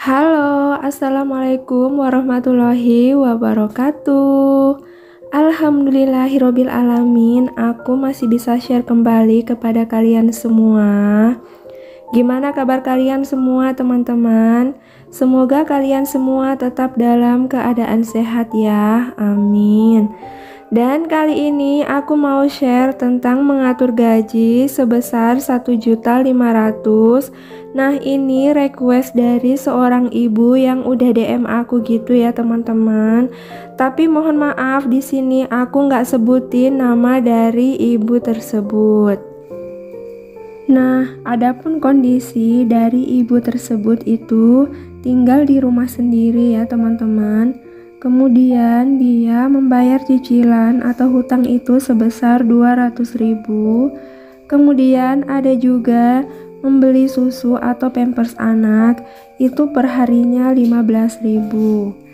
Halo, assalamualaikum warahmatullahi wabarakatuh. Alhamdulillahirobbil alamin. Aku masih bisa share kembali kepada kalian semua. Gimana kabar kalian semua, teman-teman? Semoga kalian semua tetap dalam keadaan sehat ya. Amin. Dan kali ini aku mau share tentang mengatur gaji sebesar 1.500.000. Nah, ini request dari seorang ibu yang udah DM aku gitu ya, teman-teman. Tapi mohon maaf, di sini aku nggak sebutin nama dari ibu tersebut. Nah, adapun kondisi dari ibu tersebut itu tinggal di rumah sendiri ya, teman-teman. Kemudian dia membayar cicilan atau hutang itu sebesar 200.000. Kemudian ada juga membeli susu atau pampers anak itu perharinya 15.000.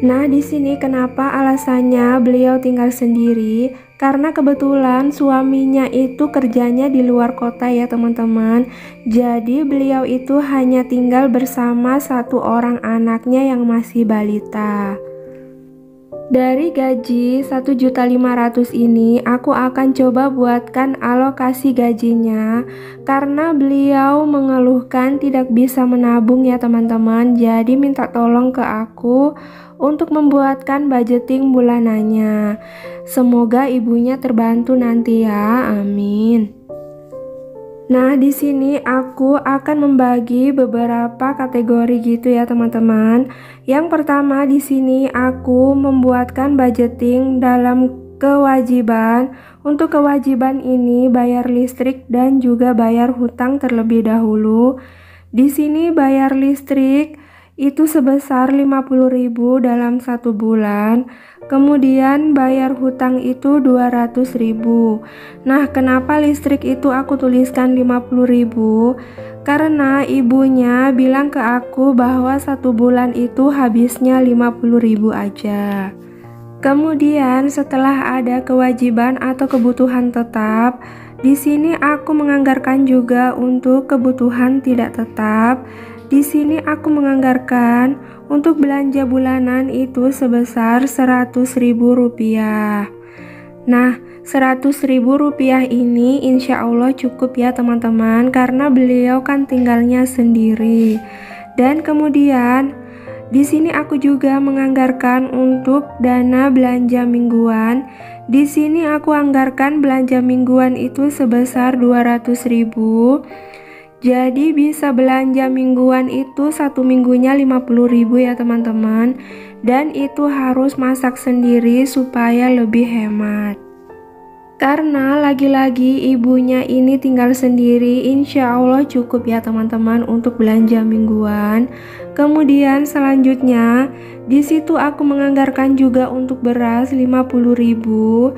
Nah, di sini kenapa alasannya beliau tinggal sendiri? Karena kebetulan suaminya itu kerjanya di luar kota ya, teman-teman. Jadi beliau itu hanya tinggal bersama satu orang anaknya yang masih balita. Dari gaji 1.500.000 ini aku akan coba buatkan alokasi gajinya, karena beliau mengeluhkan tidak bisa menabung ya, teman-teman. Jadi minta tolong ke aku untuk membuatkan budgeting bulanannya. Semoga ibunya terbantu nanti ya. Amin. Nah, di sini aku akan membagi beberapa kategori gitu ya, teman-teman. Yang pertama, di sini aku membuatkan budgeting dalam kewajiban. Untuk kewajiban ini bayar listrik dan juga bayar hutang terlebih dahulu. Di sini bayar listrik itu sebesar 50.000 dalam 1 bulan. Kemudian bayar hutang itu 200.000. Nah, kenapa listrik itu aku tuliskan 50.000? Karena ibunya bilang ke aku bahwa 1 bulan itu habisnya 50.000 aja. Kemudian setelah ada kewajiban atau kebutuhan tetap, di sini aku menganggarkan juga untuk kebutuhan tidak tetap. Di sini aku menganggarkan untuk belanja bulanan itu sebesar 100.000 rupiah. Nah, 100.000 rupiah ini insya Allah cukup ya, teman-teman, karena beliau kan tinggalnya sendiri. Dan kemudian di sini aku juga menganggarkan untuk dana belanja mingguan. Di sini aku anggarkan belanja mingguan itu sebesar 200.000. Jadi bisa belanja mingguan itu 1 minggunya 50.000 ya, teman-teman. Dan itu harus masak sendiri supaya lebih hemat. Karena lagi-lagi ibunya ini tinggal sendiri, insya Allah cukup ya, teman-teman, untuk belanja mingguan. Kemudian selanjutnya di situ aku menganggarkan juga untuk beras 50.000.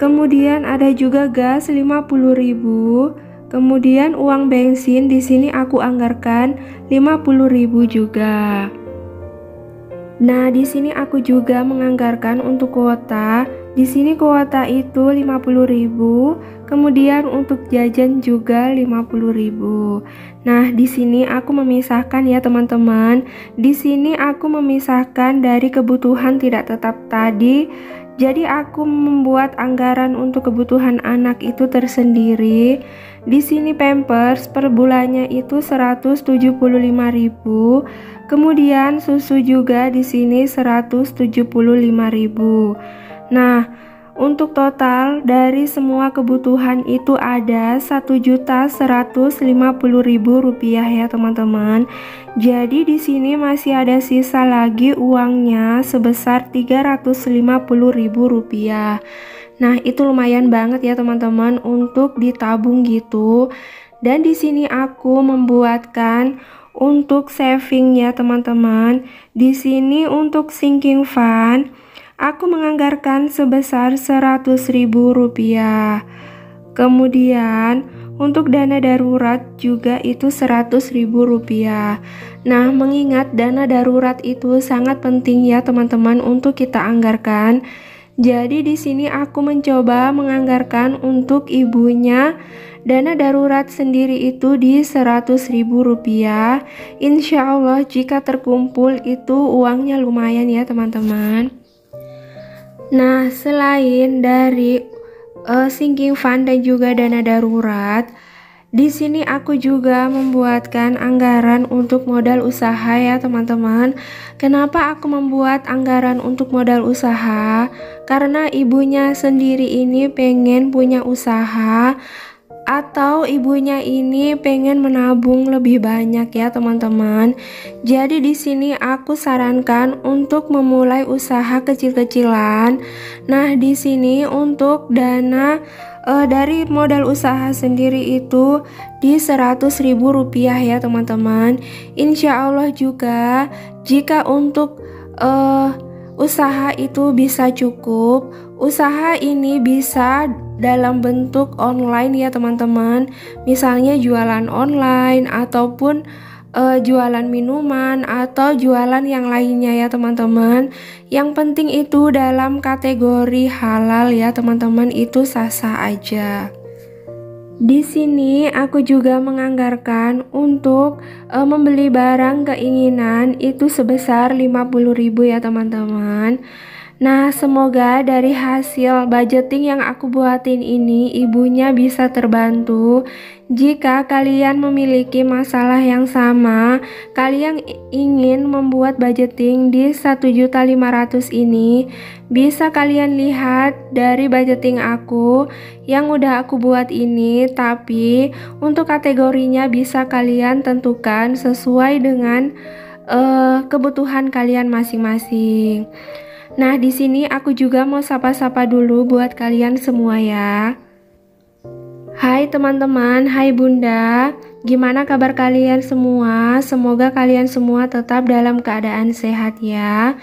Kemudian ada juga gas 50.000. Kemudian uang bensin di sini aku anggarkan 50.000 juga. Nah, di sini aku juga menganggarkan untuk kuota. Di sini kuota itu 50.000. Kemudian untuk jajan juga 50.000. Nah, di sini aku memisahkan ya, teman-teman. Di sini aku memisahkan dari kebutuhan tidak tetap tadi. Jadi aku membuat anggaran untuk kebutuhan anak itu tersendiri. Di sini pampers per bulannya itu 175.000. Kemudian susu juga di sini 175.000. Nah, untuk total dari semua kebutuhan itu ada 1.150.000 rupiah ya, teman-teman. Jadi di sini masih ada sisa lagi uangnya sebesar 350.000 rupiah. Nah, itu lumayan banget ya, teman-teman, untuk ditabung gitu. Dan di sini aku membuatkan untuk saving ya, teman-teman. Di sini untuk sinking fund aku menganggarkan sebesar 100.000 rupiah. Kemudian untuk dana darurat juga itu 100.000 rupiah. Nah, mengingat dana darurat itu sangat penting ya, teman-teman, untuk kita anggarkan. Jadi di sini aku mencoba menganggarkan untuk ibunya dana darurat sendiri itu di Rp100.000. Insya Allah jika terkumpul itu uangnya lumayan ya teman-teman. Nah, selain dari sinking fund dan juga dana darurat, di sini aku juga membuatkan anggaran untuk modal usaha ya teman-teman. Kenapa aku membuat anggaran untuk modal usaha? Karena ibunya sendiri ini pengen punya usaha, atau ibunya ini pengen menabung lebih banyak ya teman-teman. Jadi di sini aku sarankan untuk memulai usaha kecil-kecilan. Nah, di sini untuk dana dari modal usaha sendiri itu di Rp100.000 ya teman-teman. Insya Allah juga jika untuk usaha itu bisa cukup, usaha ini bisa dalam bentuk online ya teman-teman. Misalnya jualan online ataupun jualan minuman atau jualan yang lainnya ya teman-teman. Yang penting itu dalam kategori halal ya teman-teman, itu sah-sah aja. Di sini aku juga menganggarkan untuk membeli barang keinginan itu sebesar Rp50.000 ya teman-teman. Nah, semoga dari hasil budgeting yang aku buatin ini ibunya bisa terbantu. Jika kalian memiliki masalah yang sama, kalian ingin membuat budgeting di 1.500.000 ini, bisa kalian lihat dari budgeting aku yang udah aku buat ini, tapi untuk kategorinya bisa kalian tentukan sesuai dengan kebutuhan kalian masing-masing. Nah, di sini aku juga mau sapa-sapa dulu buat kalian semua ya. Hai teman-teman, hai Bunda. Gimana kabar kalian semua? Semoga kalian semua tetap dalam keadaan sehat ya.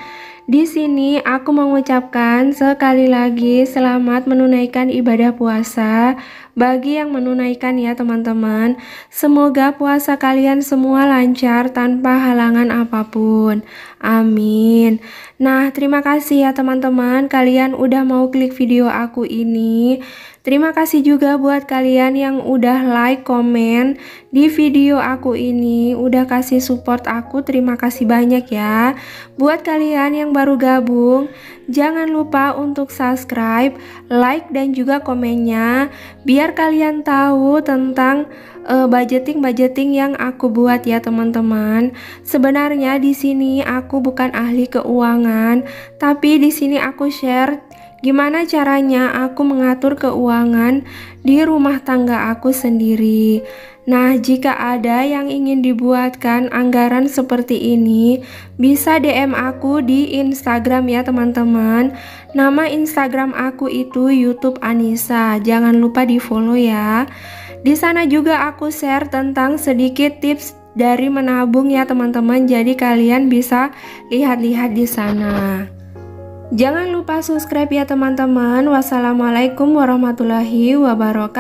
Di sini aku mengucapkan sekali lagi selamat menunaikan ibadah puasa bagi yang menunaikan ya teman-teman. Semoga puasa kalian semua lancar tanpa halangan apapun. Amin. Nah, terima kasih ya teman-teman, kalian udah mau klik video aku ini. Terima kasih juga buat kalian yang udah like, komen di video aku ini, udah kasih support aku, terima kasih banyak ya. Buat kalian yang baru gabung, jangan lupa untuk subscribe, like, dan juga komennya, biar kalian tahu tentang budgeting yang aku buat ya teman-teman. Sebenarnya di sini aku bukan ahli keuangan, tapi di sini aku share gimana caranya aku mengatur keuangan di rumah tangga aku sendiri. Nah, jika ada yang ingin dibuatkan anggaran seperti ini, bisa DM aku di Instagram ya teman-teman. Nama Instagram aku itu YouTube Anissa. Jangan lupa di-follow ya. Di sana juga aku share tentang sedikit tips dari menabung ya teman-teman. Jadi kalian bisa lihat-lihat di sana. Jangan lupa subscribe ya teman-teman. Wassalamualaikum warahmatullahi wabarakatuh.